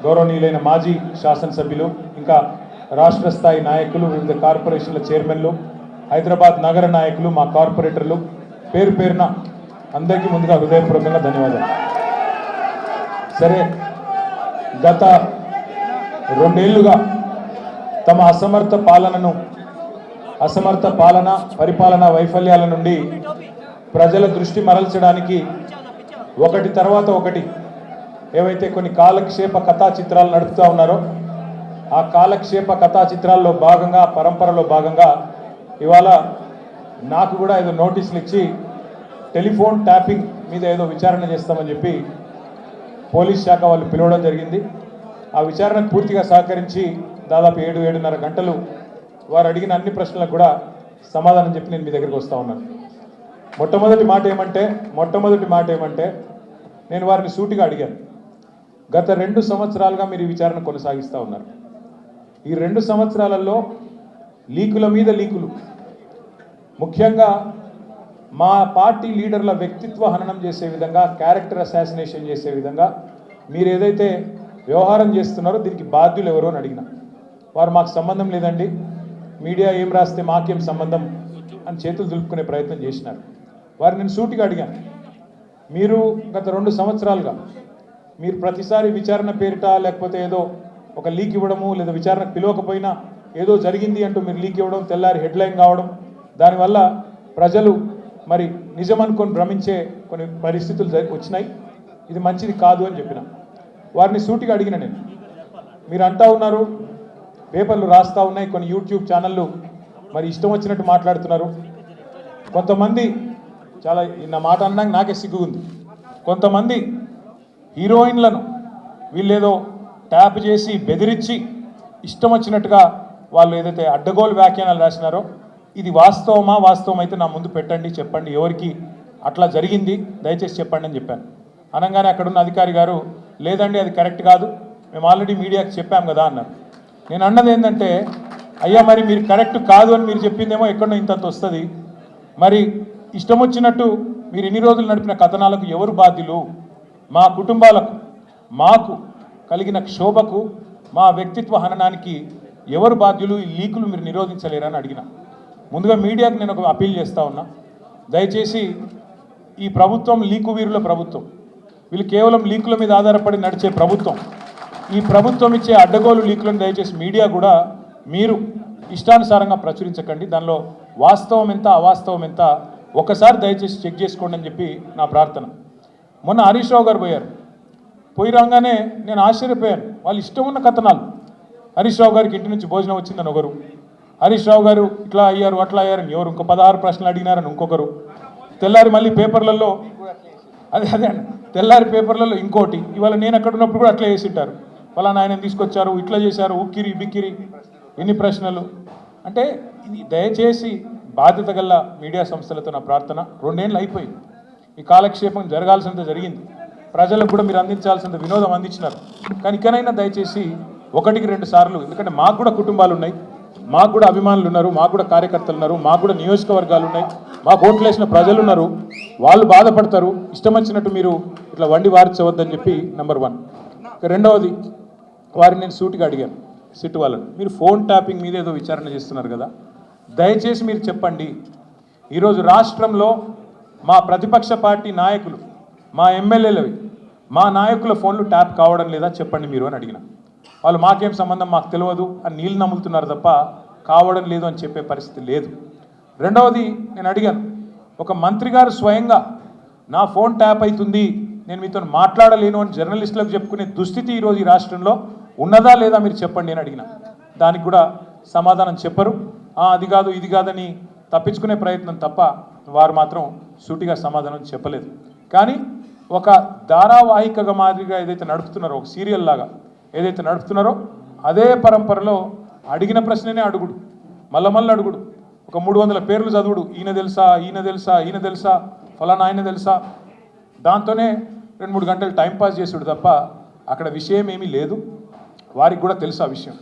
గౌరవనీయులైన మాజీ శాసనసభ్యులు ఇంకా రాష్ట్ర స్థాయి నాయకులు, వివిధ కార్పొరేషన్ల చైర్మన్లు, హైదరాబాద్ నగర నాయకులు, మా కార్పొరేటర్లు పేరు పేరున అందరికీ ముందుగా హృదయపూర్వకంగా ధన్యవాదాలు. సరే, గత 2 ఏళ్లుగా తమ అసమర్థ పరిపాలన వైఫల్యాల నుండి ప్రజల దృష్టి మరల్చడానికి ఒకటి తర్వాత ఒకటి ఏవైతే కొన్ని కాలక్షేప కథా చిత్రాలు నడుపుతూ ఉన్నారో ఆ కాలక్షేప కథా చిత్రాల్లో భాగంగా, పరంపరలో భాగంగా ఇవాళ నాకు కూడా ఏదో నోటీసులు ఇచ్చి టెలిఫోన్ ట్యాపింగ్ మీద ఏదో విచారణ చేస్తామని చెప్పి పోలీస్ శాఖ వాళ్ళు పిలవడం జరిగింది. ఆ విచారణకు పూర్తిగా సహకరించి దాదాపు 7-7:30 గంటలు వారు అడిగిన అన్ని ప్రశ్నలకు కూడా సమాధానం చెప్పి నేను మీ దగ్గరికి వస్తూ ఉన్నాను. మొట్టమొదటి మాట ఏమంటే నేను వారిని సూటిగా అడిగాను. గత 2 సంవత్సరాలుగా మీరు ఈ విచారణ కొనసాగిస్తూ ఉన్నారు. ఈ 2 సంవత్సరాలలో లీకుల మీద లీకులు, ముఖ్యంగా మా పార్టీ లీడర్ల వ్యక్తిత్వ హననం చేసే విధంగా, క్యారెక్టర్ అసాసినేషన్ చేసే విధంగా మీరు ఏదైతే వ్యవహారం చేస్తున్నారో దీనికి బాధ్యులు ఎవరో అని అడిగిన వారు మాకు సంబంధం లేదండి, మీడియా ఏం రాస్తే మాకేం సంబంధం అని చేతులు దులుపుకునే ప్రయత్నం చేసినారు. వారిని నేను సూటిగా అడిగాను, మీరు గత 2 సంవత్సరాలుగా మీరు ప్రతిసారి విచారణ పేరిట లేకపోతే ఏదో ఒక లీక్ ఇవ్వడము, లేదా విచారణకు పిలవకపోయినా ఏదో జరిగింది అంటూ మీరు లీక్ ఇవ్వడం, తెల్లారి హెడ్లైన్ కావడం, దానివల్ల ప్రజలు మరి నిజం అనుకొని భ్రమించే కొన్ని పరిస్థితులు వచ్చినాయి. ఇది మంచిది కాదు అని చెప్పిన వారిని సూటిగా అడిగిన నేను. మీరు అంటా ఉన్నారు, పేపర్లు రాస్తూ ఉన్నాయి, కొన్ని యూట్యూబ్ ఛానళ్ళు మరి ఇష్టం వచ్చినట్టు మాట్లాడుతున్నారు. కొంతమంది చాలా నా మాట అన్నాక నాకే సిగ్గు ఉంది. కొంతమంది హీరోయిన్లను వీళ్ళేదో ట్యాప్ చేసి బెదిరించి ఇష్టం వచ్చినట్టుగా వాళ్ళు ఏదైతే అడ్డగోలు వ్యాఖ్యానాలు రాసినారో ఇది వాస్తవం అయితే నా ముందు పెట్టండి, చెప్పండి ఎవరికి అట్లా జరిగింది దయచేసి చెప్పండి అని చెప్పాను. అనగానే అక్కడున్న అధికారి గారు లేదండి అది కరెక్ట్ కాదు, మేము ఆల్రెడీ మీడియాకి చెప్పాం కదా అన్నారు. నేను అన్నది ఏంటంటే, అయ్యా మరి మీరు కరెక్ట్ కాదు అని మీరు చెప్పిందేమో ఎక్కడో ఇంతంత వస్తుంది, మరి ఇష్టం వచ్చినట్టు మీరు ఇన్ని రోజులు నడిపిన కథనాలకు ఎవరు బాధ్యులు? మా కుటుంబాలకు, మాకు కలిగిన క్షోభకు, మా వ్యక్తిత్వ హననానికి ఎవరు బాధ్యులు? ఈ లీకులు మీరు నిరోధించలేరని అడిగిన. ముందుగా మీడియాకు నేను ఒక అపీల్ చేస్తూ ఉన్నా, దయచేసి ఈ ప్రభుత్వం లీకు వీరుల ప్రభుత్వం, వీళ్ళు కేవలం లీకుల మీద ఆధారపడి నడిచే ప్రభుత్వం. ఈ ప్రభుత్వం ఇచ్చే అడ్డగోలు లీకులను దయచేసి మీడియా కూడా మీరు ఇష్టానుసారంగా ప్రచురించకండి, దానిలో వాస్తవం ఎంత అవాస్తవం ఎంత ఒకసారి దయచేసి చెక్ చేసుకోండి అని చెప్పి నా ప్రార్థన. మొన్న హరీష్ రావు గారు పోయి రాగానే నేను ఆశ్చర్యపోయాను. వాళ్ళు ఇష్టం ఉన్న కథనాలు, హరీష్ రావు గారికి ఇంటి నుంచి భోజనం వచ్చిందని ఒకరు, హరీష్ రావు గారు ఇట్లా అయ్యారు అట్లా అయ్యారని ఎవరు, ఇంకో 16 ప్రశ్నలు అడిగినారని ఇంకొకరు, తెల్లారి మళ్ళీ పేపర్లలో అదే తెల్లారి పేపర్లలో ఇంకోటి, ఇవాళ నేను అక్కడ ఉన్నప్పుడు కూడా అట్లా చేసింటారు, వాళ్ళని ఆయన తీసుకొచ్చారు, ఇట్లా చేశారు, ఉక్కిరి బిక్కిరి ఎన్ని ప్రశ్నలు. అంటే ఇది దయచేసి బాధ్యత గల మీడియా సంస్థలతో నా ప్రార్థన. 2 ఏళ్ళు అయిపోయింది, ఈ కాలక్షేపం జరగాల్సినంత జరిగింది, ప్రజలకు కూడా మీరు అందించాల్సినంత వినోదం అందించినారు. కానీ ఇకనైనా దయచేసి 1-2 సార్లు, ఎందుకంటే మాకు కూడా కుటుంబాలు ఉన్నాయి, మాకు కూడా అభిమానులు ఉన్నారు, మాకు కూడా కార్యకర్తలు ఉన్నారు, మాకు కూడా నియోజకవర్గాలు ఉన్నాయి, మాకు ఓట్లు వేసిన ప్రజలు ఉన్నారు, వాళ్ళు బాధపడతారు. ఇష్టం వచ్చినట్టు మీరు ఇట్లా వండి వార్చవద్దని చెప్పి నెంబర్ 1. రెండవది, వారిని నేను సూటిగా అడిగాను సిట్ వాళ్ళని, మీరు ఫోన్ ట్యాపింగ్ మీద ఏదో విచారణ చేస్తున్నారు కదా, దయచేసి మీరు చెప్పండి, ఈరోజు రాష్ట్రంలో మా ప్రతిపక్ష పార్టీ నాయకులు, మా ఎమ్మెల్యేలవి, మా నాయకుల ఫోన్లు ట్యాప్ కావడం లేదా చెప్పండి మీరు అని అడిగిన. వాళ్ళు మాకేం సంబంధం, మాకు తెలియదు అని నీళ్ళు నమ్ములుతున్నారు తప్ప కావడం లేదు అని చెప్పే పరిస్థితి లేదు. రెండవది, నేను అడిగాను, ఒక మంత్రి గారు స్వయంగా నా ఫోన్ ట్యాప్ అవుతుంది, నేను మీతో మాట్లాడలేను అని జర్నలిస్టులకు చెప్పుకునే దుస్థితి ఈరోజు ఈ రాష్ట్రంలో ఉన్నదా లేదా మీరు చెప్పండి అని అడిగిన. దానికి కూడా సమాధానం చెప్పరు, అది కాదు ఇది కాదని తప్పించుకునే ప్రయత్నం తప్ప వారు మాత్రం సూటిగా సమాధానం చెప్పలేదు. కానీ ఒక ధారావాహికగా మాదిరిగా ఏదైతే నడుపుతున్నారో, ఒక సీరియల్ లాగా ఏదైతే నడుపుతున్నారో అదే పరంపరలో అడిగిన ప్రశ్ననే అడుగుడు, మళ్ళీ అడుగుడు, ఒక 300 పేర్లు చదువుడు, ఈయన తెలుసా ఫలానా ఆయన తెలుసా, దాంతోనే 2-3 గంటలు టైంపాస్ చేసుడు తప్ప అక్కడ విషయం ఏమీ లేదు. వారికి కూడా తెలుసు ఆ విషయం.